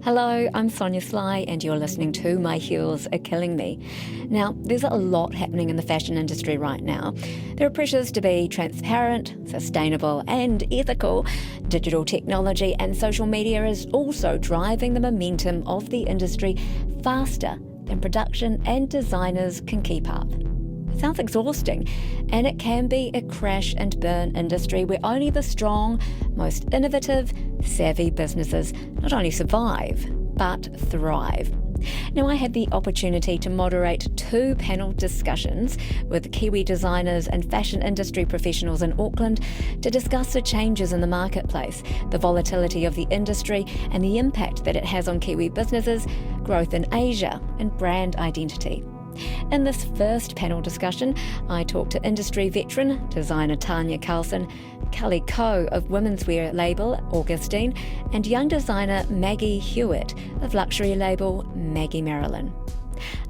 Hello, I'm Sonia Sly and you're listening to My Heels Are Killing Me. Now, there's a lot happening in the fashion industry right now. There are pressures to be transparent, sustainable and ethical. Digital technology and social media is also driving the momentum of the industry faster than production and designers can keep up. It sounds exhausting, and it can be a crash and burn industry where only the strong, most innovative, savvy businesses not only survive, but thrive. Now, I had the opportunity to moderate 2 panel discussions with Kiwi designers and fashion industry professionals in Auckland to discuss the changes in the marketplace, the volatility of the industry and the impact that it has on Kiwi businesses, growth in Asia and brand identity. In this first panel discussion, I talked to industry veteran designer Tanya Carlson, Kelly Coe of women's wear label Augustine, and young designer Maggie Hewitt of luxury label Maggie Marilyn.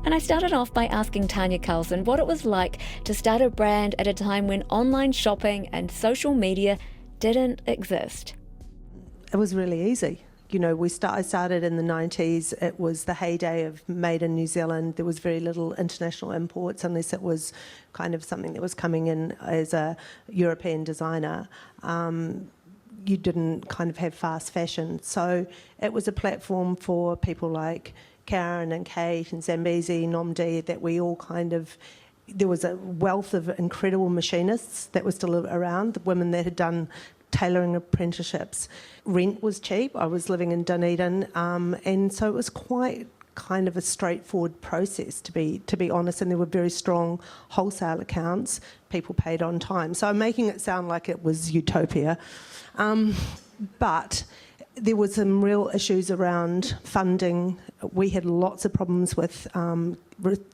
And I started off by asking Tanya Carlson what it was like to start a brand at a time when online shopping and social media didn't exist. It was really easy. You know, I started in the 90s. It was the heyday of made in New Zealand. There was very little international imports unless it was kind of something that was coming in as a European designer. You didn't kind of have fast fashion. So it was a platform for people like Karen and Kate and Zambezi, Nomdi, that we all kind of... There was a wealth of incredible machinists that were still around, the women that had done tailoring apprenticeships. Rent was cheap. I was living in Dunedin, and so it was quite kind of a straightforward process, to be honest, and there were very strong wholesale accounts. People paid on time. So I'm making it sound like it was utopia. But there were some real issues around funding. We had lots of problems with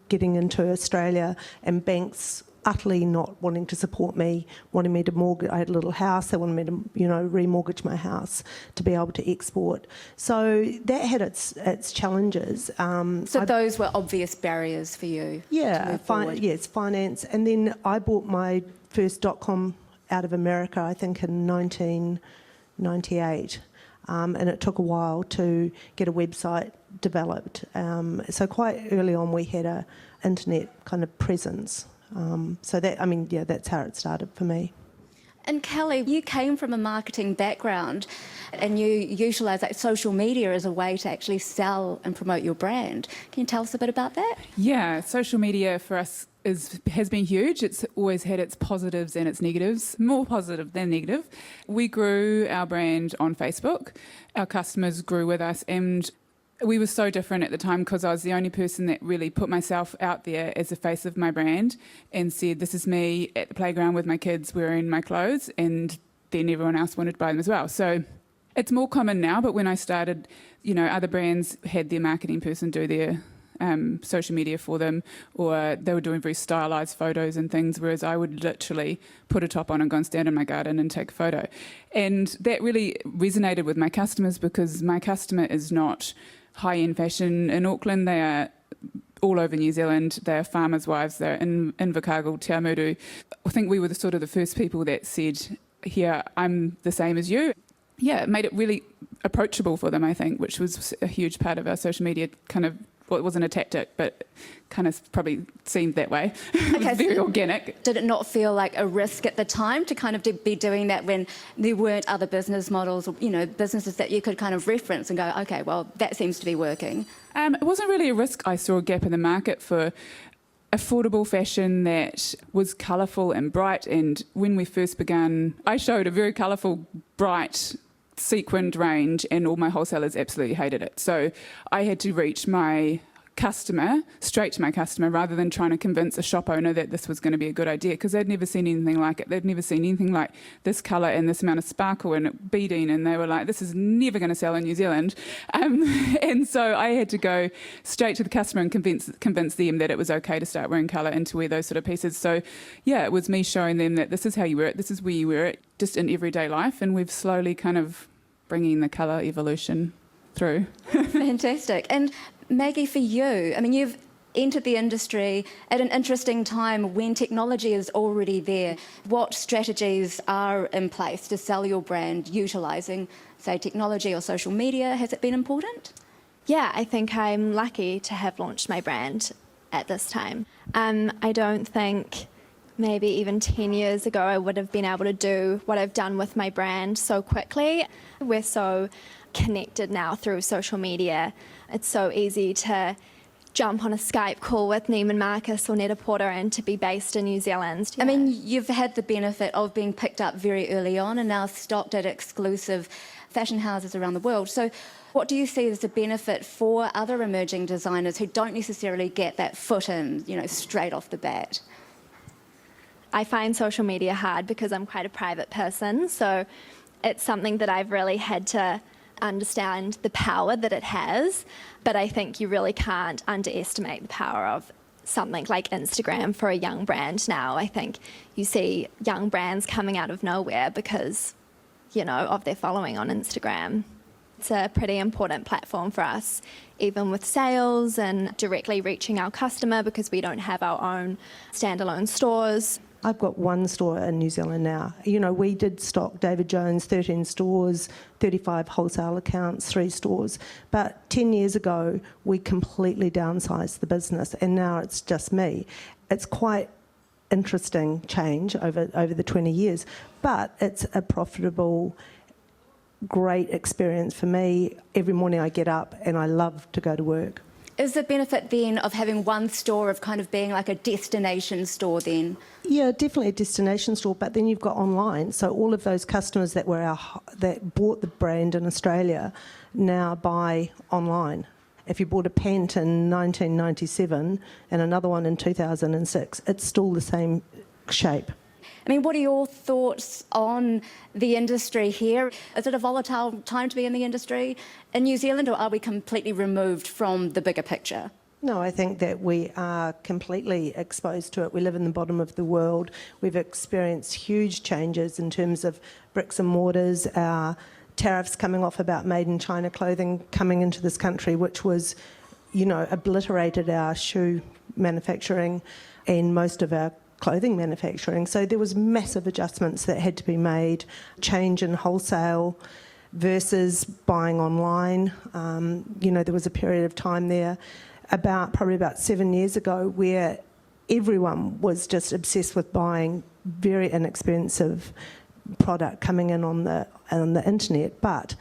getting into Australia, and banks utterly not wanting to support me, wanting me to mortgage. I had a little house. They wanted me to, remortgage my house to be able to export. So that had its challenges. So those were obvious barriers for you. Yeah, yes, finance. And then I bought my first .com out of America, I think in 1998, and it took a while to get a website developed. So quite early on, we had a internet kind of presence. That's how it started for me. And Kelly, you came from a marketing background and you utilise social media as a way to actually sell and promote your brand. Can you tell us a bit about that? Yeah, social media for us has been huge. It's always had its positives and its negatives, more positive than negative. We grew our brand on Facebook. Our customers grew with us, and we were so different at the time because I was the only person that really put myself out there as the face of my brand and said, this is me at the playground with my kids wearing my clothes, and then everyone else wanted to buy them as well. So it's more common now, but when I started, other brands had their marketing person do their social media for them, or they were doing very stylised photos and things, whereas I would literally put a top on and go and stand in my garden and take a photo. And that really resonated with my customers because my customer is not high-end fashion in Auckland. They are all over New Zealand. They are farmers' wives. They're in Invercargill, Te Amuru. I think we were the first people that said, here, I'm the same as you. Yeah, it made it really approachable for them, I think, which was a huge part of our social media kind of. Well, it wasn't a tactic, but kind of probably seemed that way. It was very organic. Did it not feel like a risk at the time to kind of be doing that when there weren't other business models or, businesses that you could kind of reference and go, okay, well, that seems to be working? It wasn't really a risk. I saw a gap in the market for affordable fashion that was colourful and bright. And when we first began, I showed a very colourful, bright, sequined range, and all my wholesalers absolutely hated it. So I had to reach straight to my customer, rather than trying to convince a shop owner that this was going to be a good idea, because they'd never seen anything like it. They'd never seen anything like this colour and this amount of sparkle and beading, and they were like, this is never going to sell in New Zealand. And so I had to go straight to the customer and convince them that it was okay to start wearing colour and to wear those sort of pieces. So yeah, it was me showing them that this is how you wear it, this is where you wear it, just in everyday life, and we've slowly kind of bringing the colour evolution through. Fantastic. And Maggie, for you, you've entered the industry at an interesting time when technology is already there. What strategies are in place to sell your brand utilising, say, technology or social media? Has it been important? Yeah, I think I'm lucky to have launched my brand at this time. I don't think maybe even 10 years ago I would have been able to do what I've done with my brand so quickly. We're so connected now through social media. It's so easy to jump on a Skype call with Neiman Marcus or Net-a-Porter and to be based in New Zealand. I mean, you've had the benefit of being picked up very early on and now stocked at exclusive fashion houses around the world. So what do you see as the benefit for other emerging designers who don't necessarily get that foot in, straight off the bat? I find social media hard because I'm quite a private person, so it's something that I've really had to understand the power that it has, but I think you really can't underestimate the power of something like Instagram for a young brand now. I think you see young brands coming out of nowhere because, of their following on Instagram. It's a pretty important platform for us, even with sales and directly reaching our customer because we don't have our own standalone stores. I've got one store in New Zealand now. We did stock David Jones, 13 stores, 35 wholesale accounts, 3 stores. But 10 years ago, we completely downsized the business, and now it's just me. It's quite interesting change over the 20 years, but it's a profitable, great experience for me. Every morning I get up and I love to go to work. Is the benefit then of having one store of kind of being like a destination store then? Yeah, definitely a destination store, but then you've got online. So all of those customers that bought the brand in Australia now buy online. If you bought a pant in 1997 and another one in 2006, it's still the same shape. I mean, what are your thoughts on the industry here? Is it a volatile time to be in the industry in New Zealand, or are we completely removed from the bigger picture? No, I think that we are completely exposed to it. We live in the bottom of the world. We've experienced huge changes in terms of bricks and mortars, our tariffs coming off about made in China clothing coming into this country, which was, obliterated our shoe manufacturing and most of our clothing manufacturing. So there was massive adjustments that had to be made, change in wholesale versus buying online. There was a period of time there probably about 7 years ago where everyone was just obsessed with buying very inexpensive product coming in on the internet. But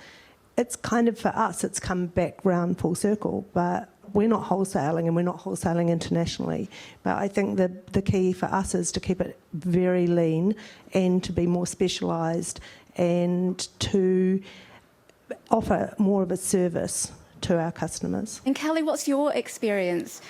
it's kind of, for us, it's come back round full circle. But we're not wholesaling, and we're not wholesaling internationally. But I think the key for us is to keep it very lean and to be more specialised and to offer more of a service to our customers. And Kelly, what's your experience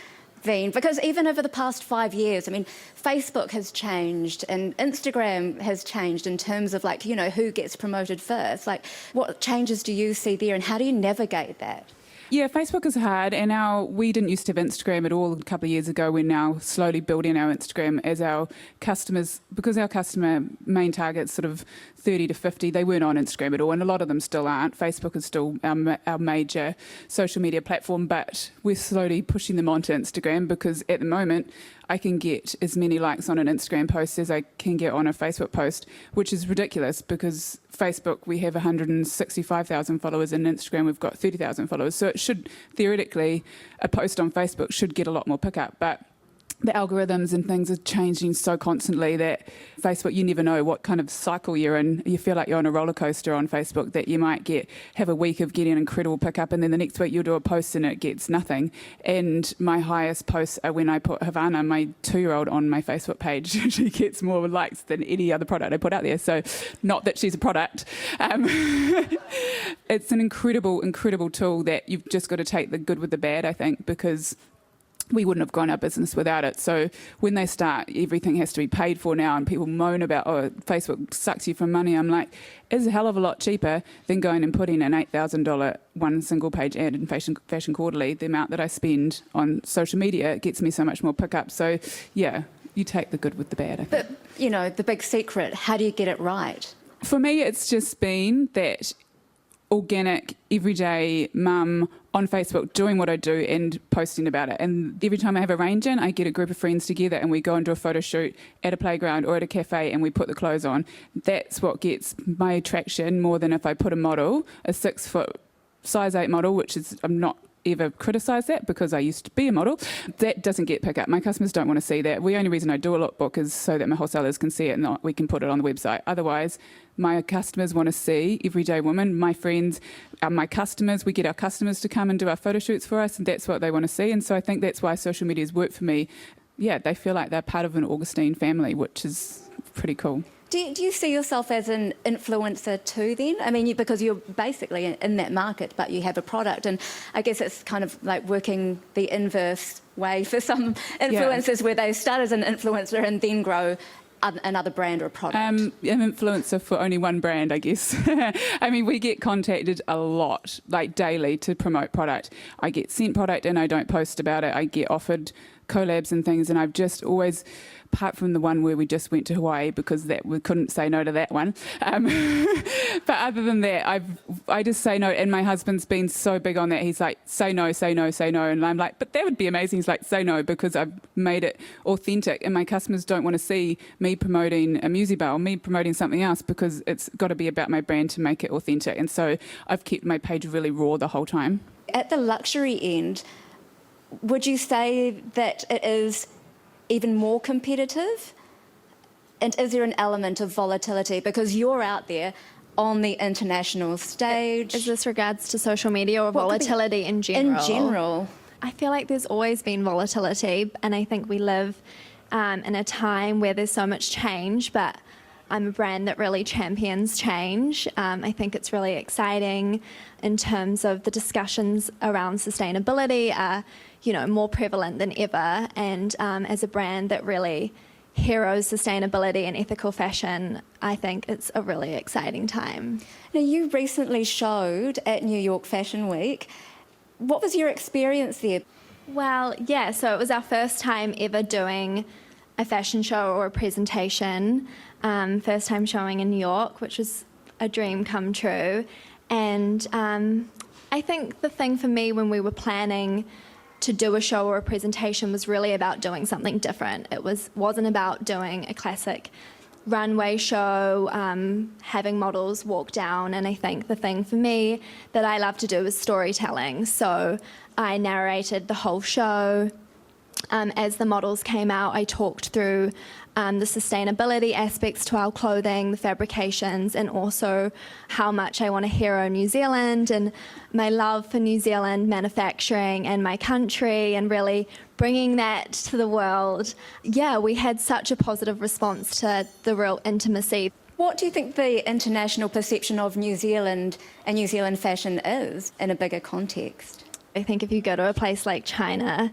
been? Because even over the past 5 years, I mean, Facebook has changed and Instagram has changed in terms of who gets promoted first. What changes do you see there and how do you navigate that? Yeah, Facebook is hard, and we didn't used to have Instagram at all a couple of years ago. We're now slowly building our Instagram as our customers, because our customer main target's sort of 30 to 50, they weren't on Instagram at all, and a lot of them still aren't. Facebook is still our major social media platform, but we're slowly pushing them onto Instagram because at the moment I can get as many likes on an Instagram post as I can get on a Facebook post, which is ridiculous because Facebook, we have 165,000 followers, and Instagram we've got 30,000 followers. So it should, theoretically, a post on Facebook should get a lot more pickup, but the algorithms and things are changing so constantly that Facebook, you never know what kind of cycle you're in. You feel like you're on a roller coaster on Facebook, that you might have a week of getting an incredible pickup, and then the next week you'll do a post and it gets nothing. And my highest posts are when I put Havana, my 2-year-old, on my Facebook page. She gets more likes than any other product I put out there. So not that she's a product. It's an incredible, incredible tool that you've just got to take the good with the bad, I think, because we wouldn't have grown our business without it. So when they start, everything has to be paid for now, and people moan about, Facebook sucks you for money. I'm like, it's a hell of a lot cheaper than going and putting an $8,000 one single page ad in Fashion Quarterly. The amount that I spend on social media gets me so much more pickup. So yeah, you take the good with the bad, I think. But, the big secret, how do you get it right? For me, it's just been that organic, everyday mum on Facebook doing what I do and posting about it. And every time I have a range in, I get a group of friends together and we go and do a photo shoot at a playground or at a cafe and we put the clothes on. That's what gets my attraction more than if I put a model, a 6 foot size 8 model, which is I'm not ever criticise that because I used to be a model. That doesn't get picked up. My customers don't want to see that. The only reason I do a lookbook is so that my wholesalers can see it and we can put it on the website. Otherwise, my customers want to see everyday women, my friends, my customers. We get our customers to come and do our photo shoots for us, and that's what they want to see. And so I think that's why social media has worked for me. Yeah, they feel like they're part of an Augustine family, which is pretty cool. Do you see yourself as an influencer too then? I mean, because you're basically in that market, but you have a product. And I guess it's kind of like working the inverse way for some influencers where they start as an influencer and then grow another brand or a product. I'm an influencer for only one brand, I guess. I mean, we get contacted a lot, like daily, to promote product. I get sent product and I don't post about it. I get offered collabs and things, and I've just always, apart from the one where we just went to Hawaii because that we couldn't say no to that one, but other than that, I just say no. And my husband's been so big on that. He's like, say no, say no, say no, and I'm like, but that would be amazing. He's like, say no, because I've made it authentic, and my customers don't want to see me promoting a Musibel or me promoting something else, because it's got to be about my brand to make it authentic. And so I've kept my page really raw the whole time. At the luxury end, would you say that it is even more competitive? And is there an element of volatility? Because you're out there on the international stage. Is this regards to social media or volatility in general? In general. I feel like there's always been volatility, and I think we live in a time where there's so much change, but I'm a brand that really champions change. I think it's really exciting in terms of the discussions around sustainability are, more prevalent than ever. And as a brand that really heroes sustainability and ethical fashion, I think it's a really exciting time. Now, you recently showed at New York Fashion Week. What was your experience there? Well, yeah, so it was our first time ever doing a fashion show or a presentation. First time showing in New York, which was a dream come true. And I think the thing for me when we were planning to do a show or a presentation was really about doing something different. It wasn't about doing a classic runway show, having models walk down. And I think the thing for me that I love to do is storytelling. So I narrated the whole show. As the models came out, I talked through the sustainability aspects to our clothing, the fabrications, and also how much I want to hero New Zealand and my love for New Zealand manufacturing and my country, and really bringing that to the world. Yeah, we had such a positive response to the real intimacy. What do you think the international perception of New Zealand and New Zealand fashion is in a bigger context? I think if you go to a place like China,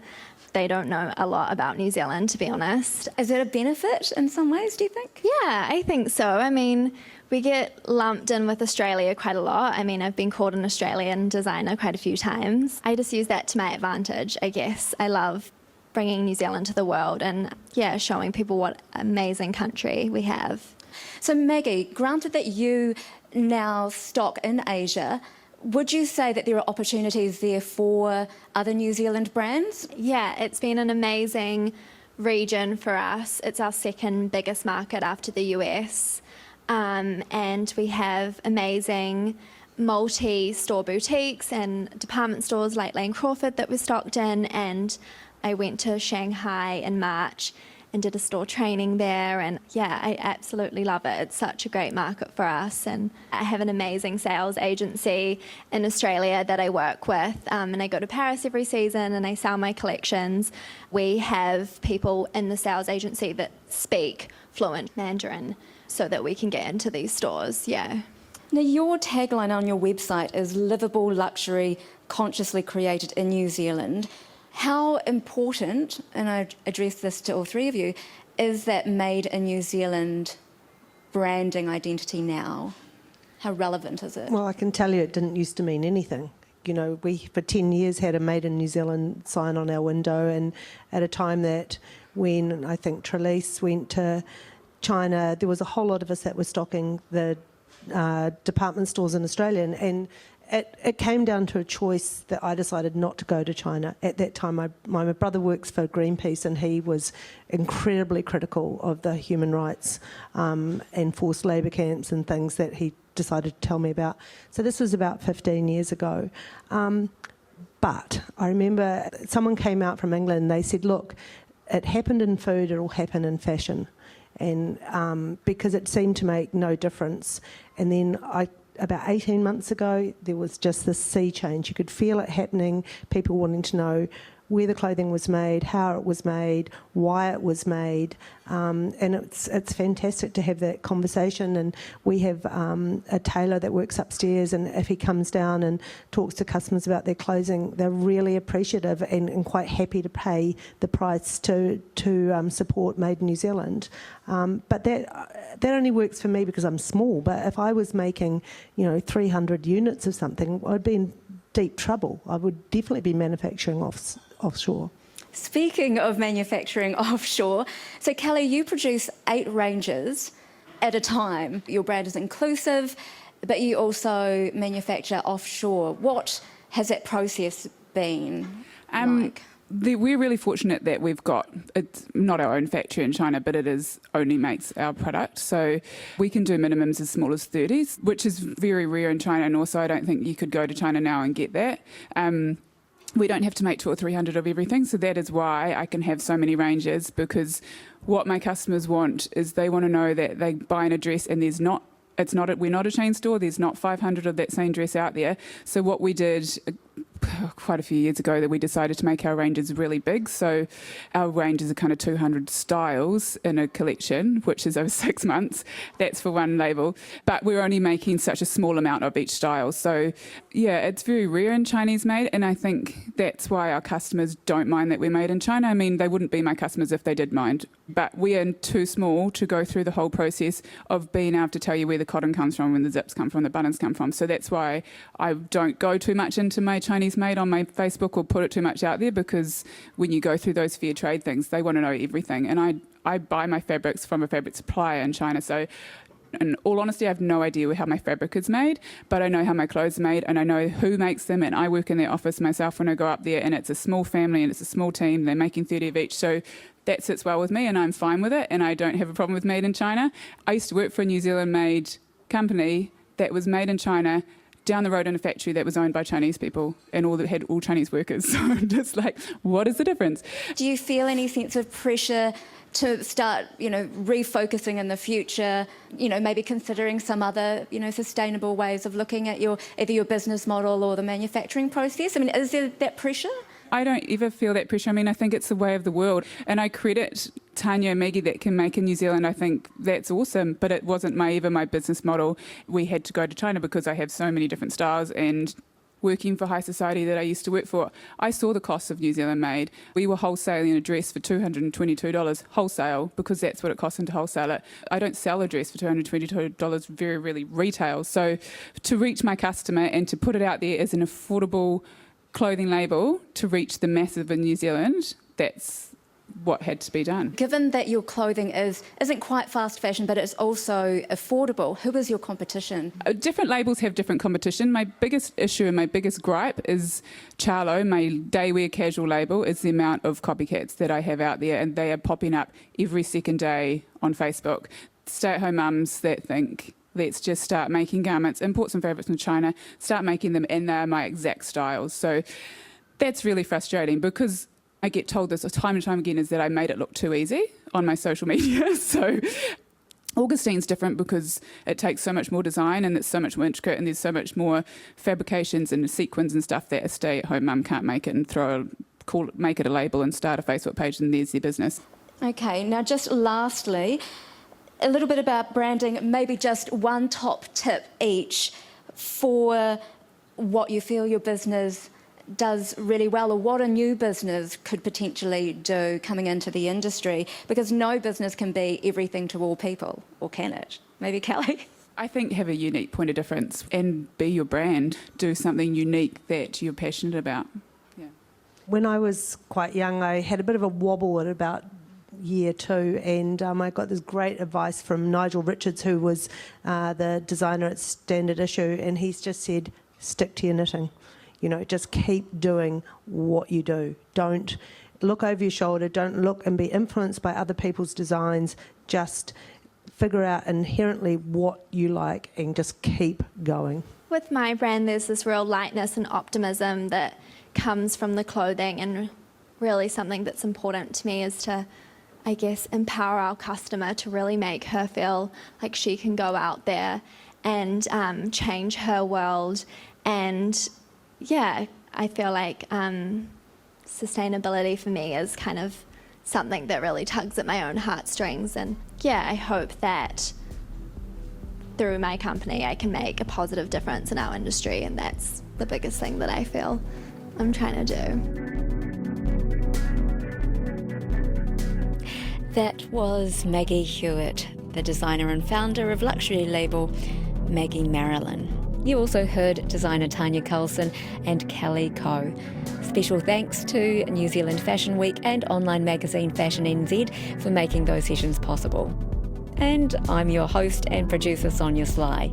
they don't know a lot about New Zealand, to be honest. Is it a benefit in some ways, do you think? Yeah, I think so. I mean, we get lumped in with Australia quite a lot. I mean, I've been called an Australian designer quite a few times. I just use that to my advantage, I guess. I love bringing New Zealand to the world and, showing people what amazing country we have. So, Maggie, granted that you now stock in Asia, would you say that there are opportunities there for other New Zealand brands? Yeah, it's been an amazing region for us. It's our second biggest market after the US. And we have amazing multi-store boutiques and department stores like Lane Crawford that we're stocked in. And I went to Shanghai in March and did a store training there, and I absolutely love it. It's such a great market for us, and I have an amazing sales agency in Australia that I work with, and I go to Paris every season and I sell my collections. We have people in the sales agency that speak fluent Mandarin so that we can get into these stores. Now, your tagline on your website is livable luxury consciously created in New Zealand. How important, and I address this to all three of you, is that made in New Zealand branding identity now? How relevant is it? Well, I can tell you it didn't used to mean anything. We for 10 years had a Made in New Zealand sign on our window, and at a time that when I think Trelise went to China, there was a whole lot of us that were stocking the department stores in Australia, and it came down to a choice that I decided not to go to China. At that time, my brother works for Greenpeace, and he was incredibly critical of the human rights and forced labour camps and things that he decided to tell me about. So this was about 15 years ago. But I remember someone came out from England and they said, look, it happened in food, it'll happen in fashion. And because it seemed to make no difference. And then about 18 months ago, there was just this sea change. You could feel it happening, people wanting to know where the clothing was made, how it was made, why it was made, and it's fantastic to have that conversation. And we have a tailor that works upstairs, and if he comes down and talks to customers about their clothing, they're really appreciative and quite happy to pay the price to support Made in New Zealand. But that only works for me because I'm small. But if I was making 300 units of something, I'd be in deep trouble. I would definitely be manufacturing offshore. Speaking of manufacturing offshore, so Kelly, you produce 8 ranges at a time. Your brand is inclusive, but you also manufacture offshore. What has that process been like? We're really fortunate that it's not our own factory in China, but only makes our product. So we can do minimums as small as 30s, which is very rare in China. And also I don't think you could go to China now and get that. We don't have to make 200 or 300 of everything. So that is why I can have so many ranges, because what my customers want is they want to know that they buy an dress and we're not a chain store. There's not 500 of that same dress out there. So what we did quite a few years ago, that we decided to make our ranges really big. So our ranges are kind of 200 styles in a collection, which is over 6 months. That's for one label. But we're only making such a small amount of each style. So yeah, it's very rare in Chinese made. And I think that's why our customers don't mind that we're made in China. I mean, they wouldn't be my customers if they did mind. But we are too small to go through the whole process of being able to tell you where the cotton comes from, when the zips come from, the buttons come from. So that's why I don't go too much into my Chinese made on my Facebook or put it too much out there, because when you go through those fair trade things, they want to know everything. And I buy my fabrics from a fabric supplier in China. So in all honesty, I have no idea how my fabric is made, but I know how my clothes are made, and I know who makes them, and I work in their office myself when I go up there, and it's a small family and it's a small team. They're making 30 of each. So that sits well with me, and I'm fine with it, and I don't have a problem with made in China. I used to work for a New Zealand-made company that was made in China, down the road in a factory that was owned by Chinese people, and had all Chinese workers. So I'm just like, what is the difference? Do you feel any sense of pressure to start, refocusing in the future, maybe considering some other, sustainable ways of looking at either your business model or the manufacturing process? I mean, is there that pressure? I don't ever feel that pressure. I mean, I think it's the way of the world. And I credit Tanya and Maggie that can make in New Zealand. I think that's awesome. But it wasn't my business model. We had to go to China because I have so many different styles, and working for high society that I used to work for, I saw the cost of New Zealand made. We were wholesaling a dress for $222 wholesale, because that's what it costs them to wholesale it. I don't sell a dress for $222 very rarely retail. So to reach my customer and to put it out there as an affordable clothing label to reach the masses in New Zealand, that's what had to be done. Given that your clothing isn't quite fast fashion, but it's also affordable, who is your competition? Different labels have different competition. My biggest issue and my biggest gripe is Charlo, my daywear casual label, is the amount of copycats that I have out there, and they are popping up every second day on Facebook. Stay-at-home mums that think, let's just start making garments, import some fabrics from China, start making them, and they're my exact styles. So that's really frustrating, because I get told this time and time again, is that I made it look too easy on my social media. So Augustine's different because it takes so much more design, and it's so much more intricate, and there's so much more fabrications and sequins and stuff that a stay-at-home mum can't make it and make it a label and start a Facebook page, and there's their business. Okay, now just lastly, a little bit about branding, maybe just one top tip each for what you feel your business does really well, or what a new business could potentially do coming into the industry, because no business can be everything to all people, or can it? Maybe Kelly? I think have a unique point of difference and be your brand. Do something unique that you're passionate about. Yeah. When I was quite young, I had a bit of a wobble at about year 2, and I got this great advice from Nigel Richards, who was the designer at Standard Issue, and he's just said, stick to your knitting. Just keep doing what you do. Don't look over your shoulder. Don't look and be influenced by other people's designs. Just figure out inherently what you like and just keep going. With my brand, there's this real lightness and optimism that comes from the clothing, and really something that's important to me is to, I guess, empower our customer to really make her feel like she can go out there and change her world. And yeah, I feel like sustainability for me is kind of something that really tugs at my own heartstrings. And yeah, I hope that through my company I can make a positive difference in our industry, and that's the biggest thing that I feel I'm trying to do. That was Maggie Hewitt, the designer and founder of luxury label Maggie Marilyn. You also heard designer Tanya Carlson and Kelly Coe. Special thanks to New Zealand Fashion Week and online magazine Fashion NZ for making those sessions possible. And I'm your host and producer, Sonia Sly.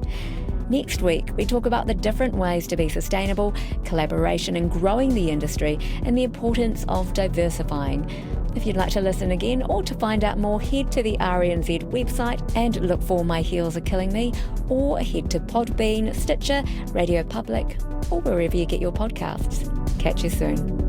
Next week, we talk about the different ways to be sustainable, collaboration and growing the industry, and the importance of diversifying. If you'd like to listen again or to find out more, head to the RNZ website and look for My Heels Are Killing Me, or head to Podbean, Stitcher, Radio Public, or wherever you get your podcasts. Catch you soon.